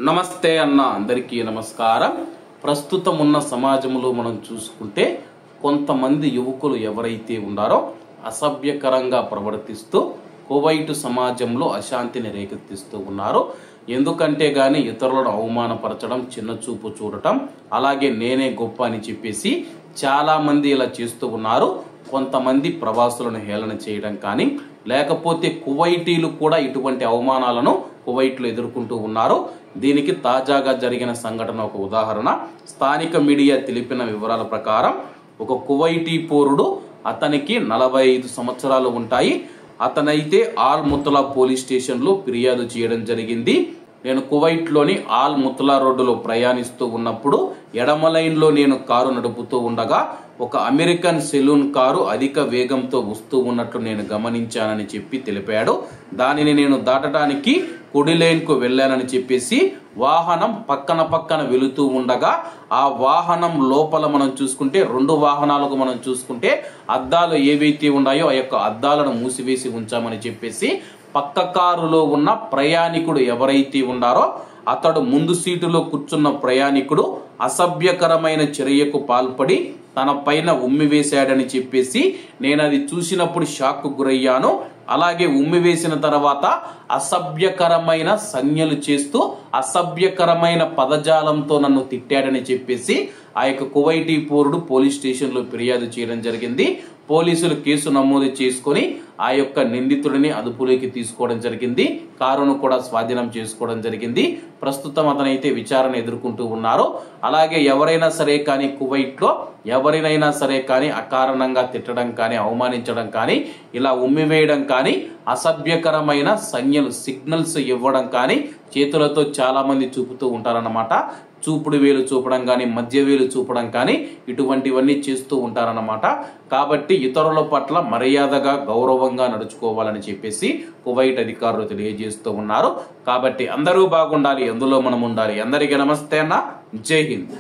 నమస్తే అన్న అందరికీ నమస్కారం. ప్రస్తుతం ఉన్న సమాజంలో మనం చూసుకుంటే కొంతమంది యువకులు ఎవరైతే ఉన్నారో అసభ్యకరంగా ప్రవర్తిస్తూ కువైట్ సమాజంలో అశాంతిని రేకెత్తిస్తూ ఉన్నారు. ఎందుకంటే గాని ఇతరులను అవమానపరచడం, చిన్న చూపు చూడటం, అలాగే నేనే గొప్ప అని చెప్పేసి చాలా మంది ఇలా చేస్తూ ఉన్నారు. కొంతమంది ప్రవాసులను హేళన చేయడం కానీ, లేకపోతే కువైటీలు కూడా ఇటువంటి అవమానాలను కువైట్లో ఎదుర్కొంటూ ఉన్నారు. దీనికి తాజాగా జరిగిన సంఘటన ఒక ఉదాహరణ. స్థానిక మీడియా తెలిపిన వివరాల ప్రకారం ఒక కువైటీ పౌరుడు, అతనికి 45 సంవత్సరాలు ఉంటాయి. అతనైతే ఆల్ ముతలా పోలీస్ స్టేషన్లో ఫిర్యాదు చేయడం జరిగింది. నేను కువైట్లోని ఆల్ ముతలా రోడ్డులో ప్రయాణిస్తూ ఉన్నప్పుడు ఎడమ లైన్లో నేను కారు నడుపుతూ ఉండగా ఒక అమెరికన్ సెలూన్ కారు అధిక వేగంతో వస్తూ ఉన్నట్లు నేను గమనించానని చెప్పి తెలిపాడు. దానిని నేను దాటడానికి కుడి లైన్కు వెళ్ళానని చెప్పేసి వాహనం పక్కన వెళుతూ ఉండగా ఆ వాహనం లోపల మనం చూసుకుంటే 2 వాహనాలకు మనం చూసుకుంటే అద్దాలు ఏవైతే ఉన్నాయో ఆ యొక్క అద్దాలను మూసివేసి ఉంచామని చెప్పేసి పక్క కారులో ఉన్న ప్రయాణికుడు ఎవరైతే ఉన్నారో అతడు ముందు సీటులో కూర్చున్న ప్రయాణికుడు అసభ్యకరమైన చర్యకు పాల్పడి తన పైన ఉమ్మి వేశాడని చెప్పేసి నేను అది చూసినప్పుడు షాక్ గురయ్యాను. అలాగే ఉమ్మి వేసిన తర్వాత అసభ్యకరమైన సంజ్ఞలు చేస్తూ అసభ్యకరమైన పదజాలంతో నన్ను తిట్టాడని చెప్పేసి ఆ యొక్క కువైటీ పౌరుడు పోలీస్ స్టేషన్లో ఫిర్యాదు చేయడం జరిగింది. పోలీసులు కేసు నమోదు చేసుకొని ఆ యొక్క నిందితుడిని అదుపులోకి తీసుకోవడం జరిగింది. కారును కూడా స్వాధీనం చేసుకోవడం జరిగింది. ప్రస్తుతం అతనైతే విచారణ ఎదుర్కొంటూ ఉన్నారు. అలాగే ఎవరైనా సరే కానీ కువైట్లో ఎవరినైనా సరే కానీ అకారణంగా తిట్టడం కానీ, అవమానించడం కానీ, ఇలా ఉమ్మివేయడం కానీ, అసభ్యకరమైన సంజ్ఞలు సిగ్నల్స్ ఇవ్వడం కానీ చేతులతో చాలా మంది చూపుతూ ఉంటారన్నమాట. చూపుడు వేలు చూపడం కానీ, మధ్య వేలు చూపడం కానీ ఇటువంటివన్నీ చేస్తూ ఉంటారన్నమాట. కాబట్టి ఇతరుల పట్ల మర్యాదగా గౌరవంగా నడుచుకోవాలని చెప్పేసి కువైట్ అధికారులు తెలియజేస్తూ ఉన్నారు. కాబట్టి అందరూ బాగుండాలి, అందులో మనం ఉండాలి. అందరికీ నమస్తే అన్న, జై హింద్.